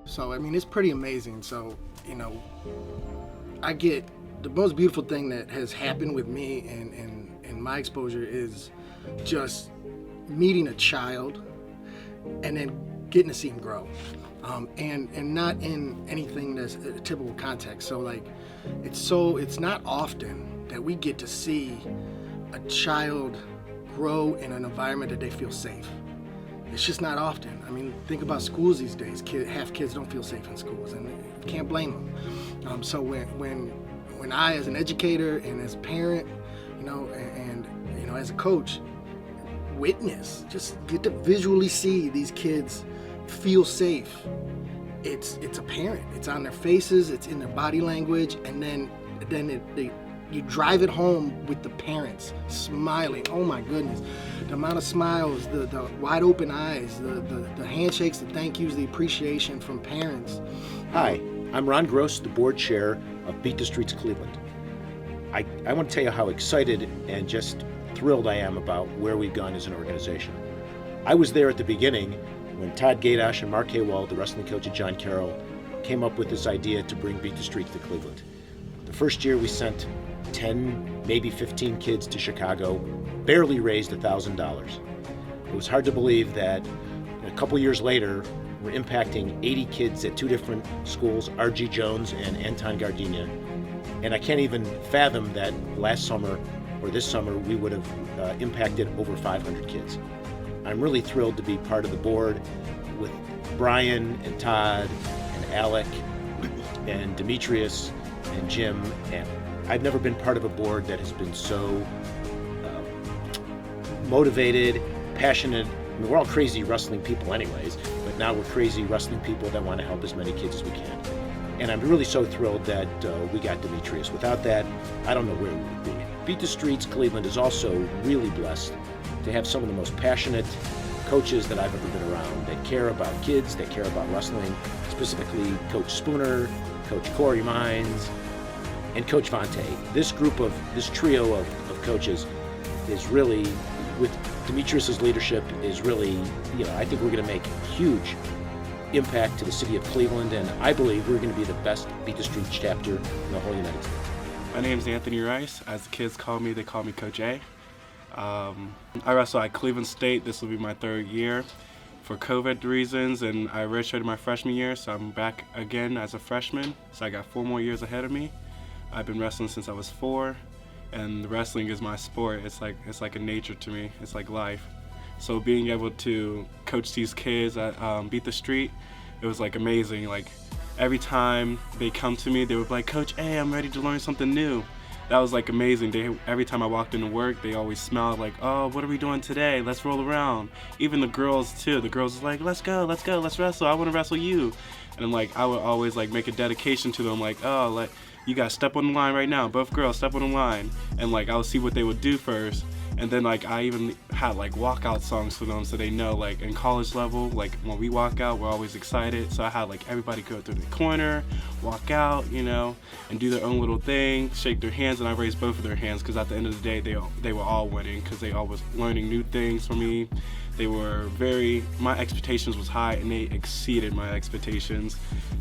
So, I mean, it's pretty amazing. So, I get the most beautiful thing that has happened with me and my exposure is just meeting a child and then getting to see him grow. And not in anything that's a typical context. So like, it's not often that we get to see a child grow in an environment that they feel safe. It's just not often. I mean, think about schools these days. Half kids don't feel safe in schools, and you can't blame them. So when I, as an educator and as a parent, and as a coach, just get to visually see these kids feel safe. It's apparent. It's on their faces. It's in their body language, and then you drive it home with the parents smiling. Oh my goodness, the amount of smiles, the wide open eyes, the handshakes, the thank yous, the appreciation from parents. Hi, I'm Ron Gross, the board chair of Beat the Streets Cleveland. I want to tell you how excited and just thrilled I am about where we've gone as an organization. I was there at the beginning when Todd Gaydosh and Mark Haywald, the wrestling coach at John Carroll, came up with this idea to bring Beat the Streets to Cleveland. The first year we sent 10, maybe 15 kids to Chicago, barely raised $1,000. It was hard to believe that a couple years later, we're impacting 80 kids at two different schools, R.G. Jones and Anton Gardenia. And I can't even fathom that last summer or this summer we would have impacted over 500 kids. I'm really thrilled to be part of the board with Brian and Todd and Alec and Demetrius and Jim. And I've never been part of a board that has been so motivated, passionate. I mean, we're all crazy wrestling people anyways, but now we're crazy wrestling people that want to help as many kids as we can. And I'm really so thrilled that we got Demetrius. Without that, I don't know where we would be. Beat the Streets Cleveland is also really blessed to have some of the most passionate coaches that I've ever been around that care about kids, that care about wrestling, specifically Coach Spooner, Coach Corey Mines, and Coach Fonte. This trio of coaches is really, with Demetrius's leadership, is really, I think we're going to make a huge impact to the city of Cleveland, and I believe we're going to be the best Beat the Streets chapter in the whole United States. My name is Anthony Rice. As the kids they call me Coach A. I wrestle at Cleveland State. This will be my third year for COVID reasons, and I redshirted my freshman year, so I'm back again as a freshman. So I got 4 more years ahead of me. I've been wrestling since I was 4, and wrestling is my sport. It's like a nature to me. It's like life. So being able to coach these kids at Beat the Street, it was like amazing. Like every time they come to me, they would be like, Coach A, I'm ready to learn something new. That was like amazing. Every time I walked into work, they always smiled like, oh, what are we doing today? Let's roll around. Even the girls too. The girls was like, let's go, let's wrestle. I want to wrestle you. And I'm like, I would always like make a dedication to them, like, oh, like you guys step on the line right now. Both girls step on the line. And like I would see what they would do first. And then like I even had like walkout songs for them so they know, like in college level, like when we walk out, we're always excited. So I had like everybody go through the corner, walk out, and do their own little thing, shake their hands, and I raised both of their hands because at the end of the day, they were all winning because they all was learning new things from me. They were my expectations was high and they exceeded my expectations.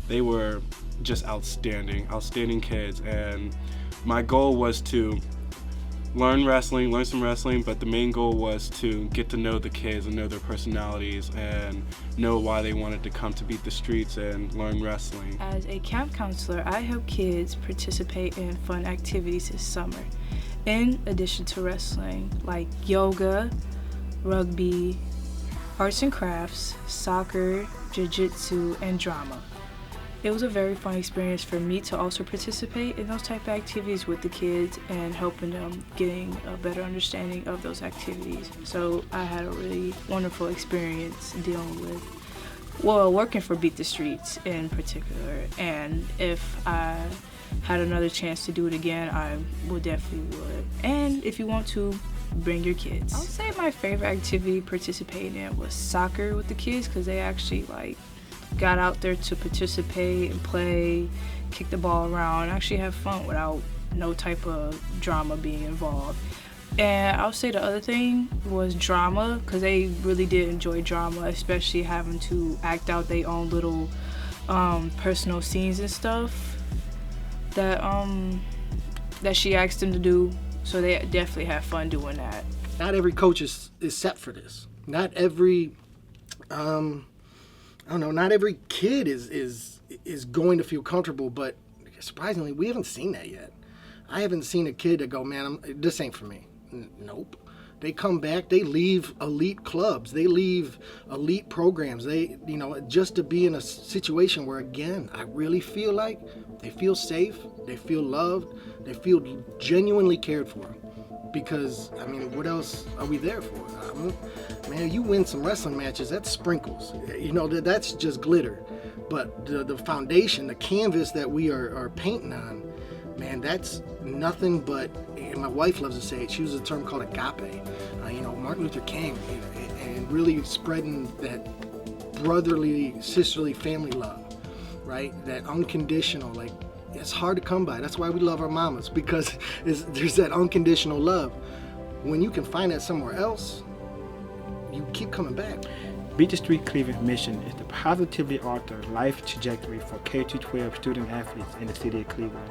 They were just outstanding kids, and my goal was to learn some wrestling, but the main goal was to get to know the kids and know their personalities and know why they wanted to come to Beat the Streets and learn wrestling. As a camp counselor, I help kids participate in fun activities this summer, in addition to wrestling, like yoga, rugby, arts and crafts, soccer, jiu-jitsu, and drama. It was a very fun experience for me to also participate in those type of activities with the kids and helping them getting a better understanding of those activities. So I had a really wonderful experience working for Beat the Streets in particular. And if I had another chance to do it again, I definitely would. And if you want to, bring your kids. I would say my favorite activity participating in was soccer with the kids because they actually got out there to participate and play, kick the ball around, and actually have fun without no type of drama being involved. And I'll say the other thing was drama, because they really did enjoy drama, especially having to act out their own little personal scenes and stuff that that she asked them to do. So they definitely have fun doing that. Not every coach is set for this. Not every not every kid is going to feel comfortable, but surprisingly, we haven't seen that yet. I haven't seen a kid that go, man, this ain't for me. Nope. They come back, they leave elite clubs, they leave elite programs, just to be in a situation where, again, I really feel like they feel safe, they feel loved, they feel genuinely cared for. Because, I mean, what else are we there for? Man, you win some wrestling matches, that's sprinkles. That's just glitter. But the foundation, the canvas that we are painting on, man, that's nothing but, and my wife loves to say it, she uses a term called agape. Martin Luther King, and really spreading that brotherly, sisterly family love, right? That unconditional, like, it's hard to come by. That's why we love our mamas, because there's that unconditional love. When you can find that somewhere else, you keep coming back. Beat the Street Cleveland's mission is to positively alter life trajectory for K-12 student athletes in the city of Cleveland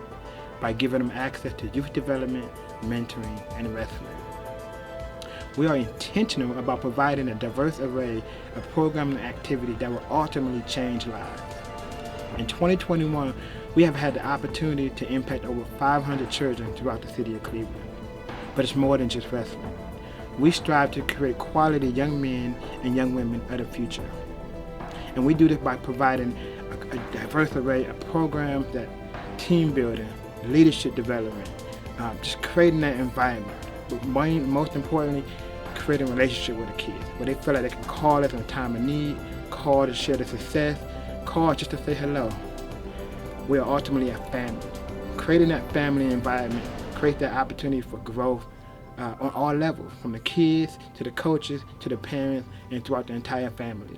by giving them access to youth development, mentoring, and wrestling. We are intentional about providing a diverse array of programming activities that will ultimately change lives. In 2021, we have had the opportunity to impact over 500 children throughout the city of Cleveland. But it's more than just wrestling. We strive to create quality young men and young women of the future. And we do this by providing a diverse array of programs that team building, leadership development, just creating that environment. But most importantly, creating a relationship with the kids, where they feel like they can call us in a time of need, call to share the success, call just to say hello. We are ultimately a family. Creating that family environment creates that opportunity for growth on all levels, from the kids to the coaches to the parents and throughout the entire family.